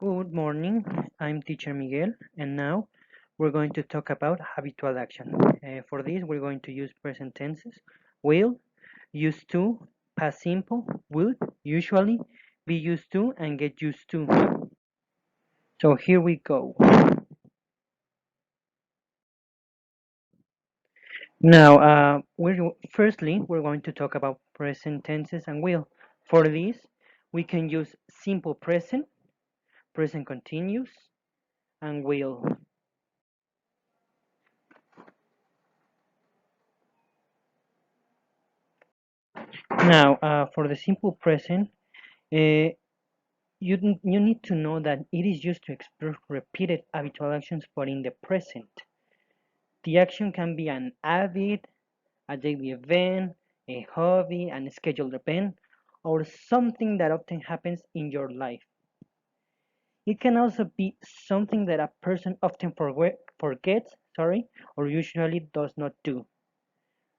Good morning, I'm teacher Miguel, and now we're going to talk about habitual action. For this, we're going to use present tenses, will, used to, past simple, would, usually, be used to, and get used to. So here we go. Now, we're going to talk about present tenses and will. For this, we can use simple present, present continuous, and will. Now, for the simple present, uh, you need to know that it is used to express repeated habitual actions but in the present. The action can be an habit, a daily event, a hobby, a scheduled event, or something that often happens in your life. It can also be something that a person often forgets, or usually does not do.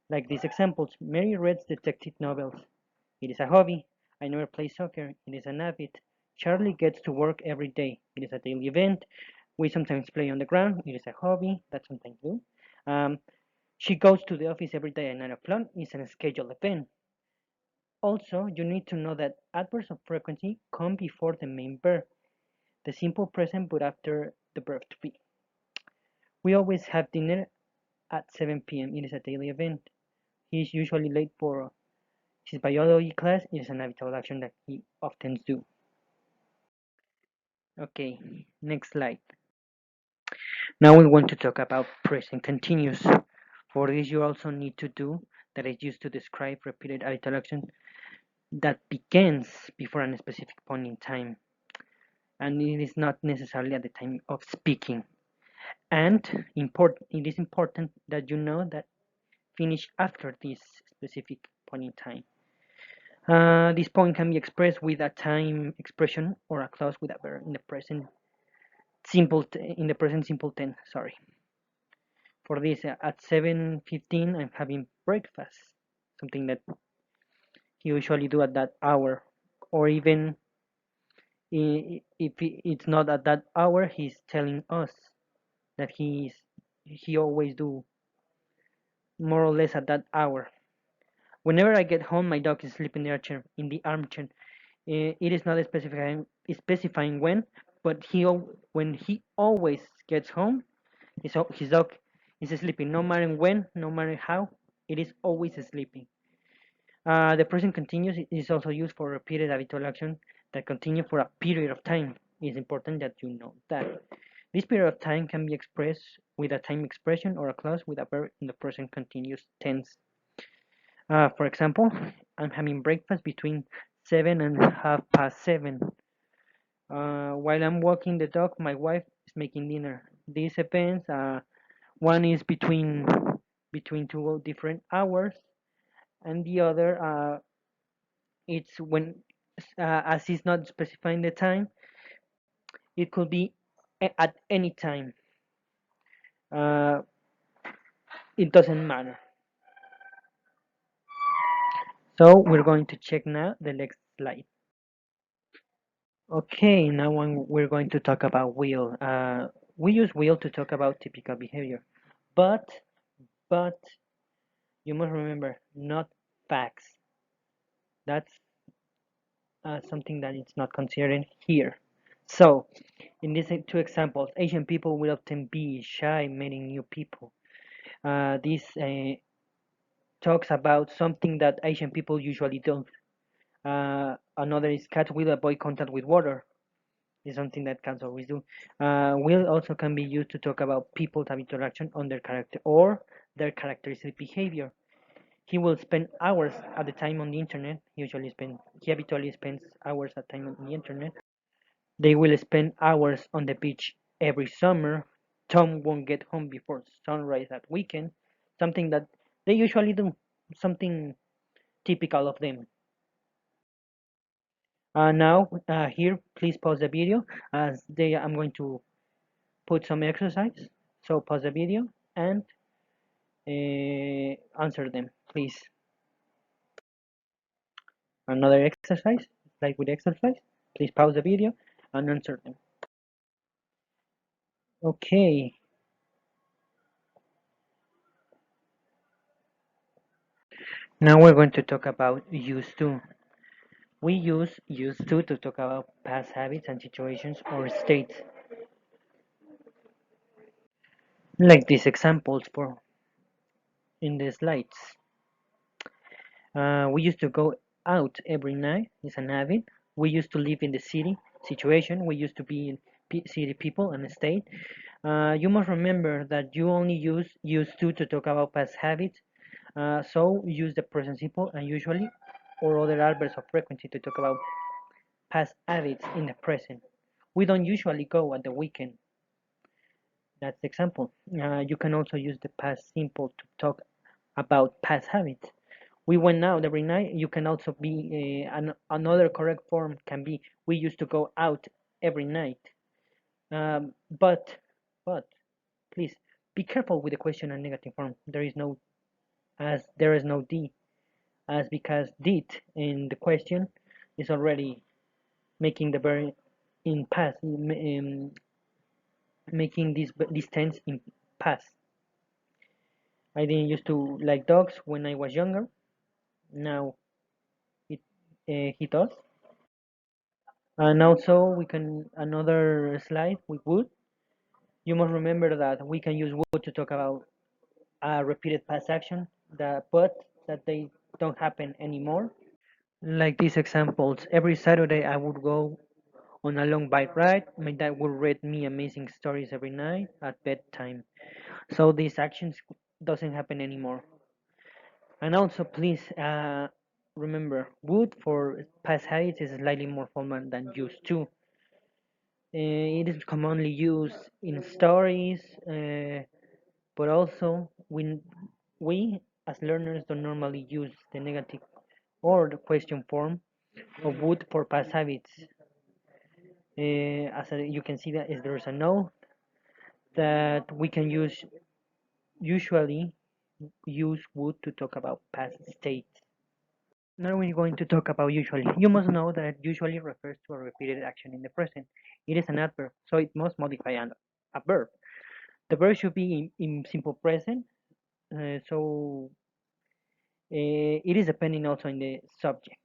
Like these examples, Mary reads detective novels. It is a hobby. I never play soccer. It is an habit. Charlie gets to work every day. It is a daily event. We sometimes play on the ground. It is a hobby that sometimes do. Um, she goes to the office every day at 9 o'clock. It's a scheduled event. Also, you need to know that adverbs of frequency come before the main verb, the simple present, but after the verb to be. We always have dinner at 7 p.m. It is a daily event. He is usually late for his biology class. It is an habitual action that he often do. Okay, next slide. Now we want to talk about present continuous. For this, you also need to do that is used to describe repeated habitual action that begins before a specific point in time, and it is not necessarily at the time of speaking. And it is important that you know that finish after this specific point in time. This point can be expressed with a time expression or a clause with a verb in the present simple tense. Sorry. For this, at 7:15, I'm having breakfast, something that he usually do at that hour, or even if it's not at that hour, he's telling us that he always do more or less at that hour. Whenever I get home, my dog is sleeping in the armchair. It is not specifying when, but when he always gets home, his dog is sleeping. No matter when, no matter how, it is always sleeping. The present continuous is also used for repeated habitual action that continue for a period of time. It is important that you know that. This period of time can be expressed with a time expression or a clause with a verb in the present continuous tense. For example, I'm having breakfast between 7 and 7:30. While I'm walking the dog, my wife is making dinner. These events, one is between two different hours, and the other it's when as it's not specifying the time, it could be at any time. Uh, it doesn't matter. So we're going to check now the next slide. Okay, now we're going to talk about will. We use will to talk about typical behavior, but but you must remember not facts. That's something that it's not considered here. So in these two examples, Asian people will often be shy meeting new people. This talks about something that Asian people usually don't. Another is cats will avoid contact with water. Is something that cats always do. Will also can be used to talk about people's habitual action on their character or their characteristic behavior. He will spend hours at the time on the internet. He habitually spends hours at time on the internet. They will spend hours on the beach every summer. Tom won't get home before sunrise at weekend. Something that they usually do. Something typical of them. Now, here, please pause the video as I'm going to put some exercise. So pause the video and answer them, please. Another exercise, like with exercise, please pause the video and answer them. Okay, now we're going to talk about used to. We use used to talk about past habits and situations or states, like these examples for in the slides. We used to go out every night. It's an habit. We used to live in the city situation. We used to be in city people and state. You must remember that you only use used to talk about past habits. So use the present simple and usually or other adverbs of frequency to talk about past habits in the present. We don't usually go at the weekend. That's the example. You can also use the past simple to talk about past habits. We went out every night. You can also be another correct form can be we used to go out every night. Um, but but please be careful with the question and negative form. There is no d as because did in the question is already making the verb in past, making this tense in past. I didn't used to like dogs when I was younger. Now it he does. And also we can another slide with would. You must remember that we can use would to talk about a repeated past action that they don't happen anymore. Like these examples, every Saturday I would go on a long bike ride. My dad would read me amazing stories every night at bedtime. So these actions doesn't happen anymore. And also, please remember, would for past habits is slightly more formal than used to. It is commonly used in stories, but also we as learners don't normally use the negative or the question form of would for past habits. You can see that is there is a note that we can usually use would to talk about past states. Now we're going to talk about usually. You must know that usually refers to a repeated action in the present. It is an adverb, so it must modify a verb. The verb should be in simple present, it is depending also on the subject.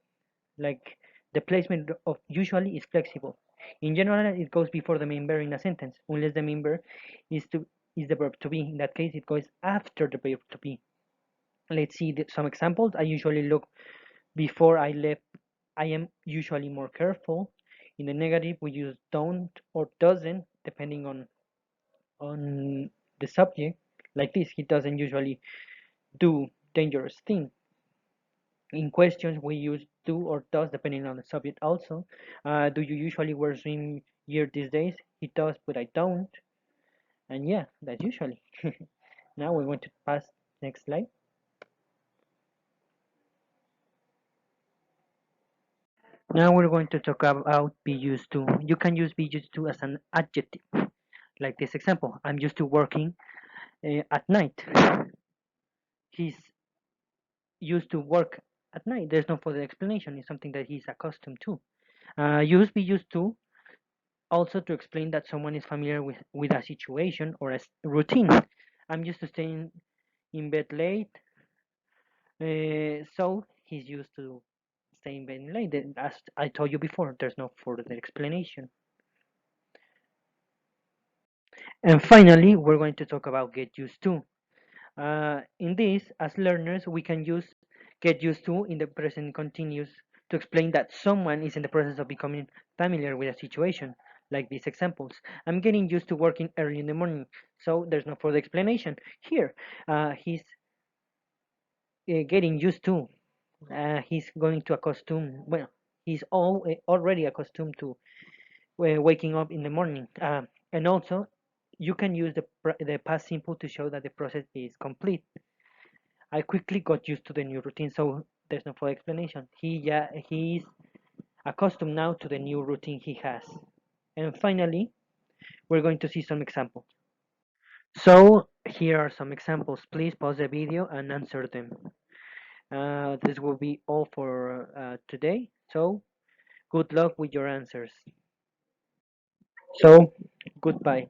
Like the placement of usually is flexible. In general, it goes before the main verb in a sentence, unless the main verb is to is the verb to be. In that case, it goes after the verb to be. Let's see some examples. I usually look before I left. I am usually more careful. In the negative, we use don't or doesn't, depending on the subject. Like this, he doesn't usually do dangerous things. In questions, we use do or does, depending on the subject. Also, do you usually wear swim gear these days? He does, but I don't. And yeah, that's usually. Now we want to pass next slide. Now we're going to talk about be used to. You can use be used to as an adjective. Like this example, I'm used to working at night. He's used to work at night. There's no further explanation. It's something that he's accustomed to. Use be used to also to explain that someone is familiar with a situation or a routine. I'm used to staying in bed late, so he's used to staying in bed late. As I told you before, there's no further explanation. And finally, we're going to talk about get used to. In this, as learners, we can use get used to in the present continuous to explain that someone is in the process of becoming familiar with a situation, like these examples. I'm getting used to working early in the morning, so there's no further explanation. Here, he's getting used to, he's going to accustom, well, already accustomed to waking up in the morning. And also, you can use the past simple to show that the process is complete. I quickly got used to the new routine, so there's no further explanation. He's accustomed now to the new routine he has. And finally, we're going to see some examples. So here are some examples. Please pause the video and answer them. This will be all for today. So good luck with your answers. So goodbye.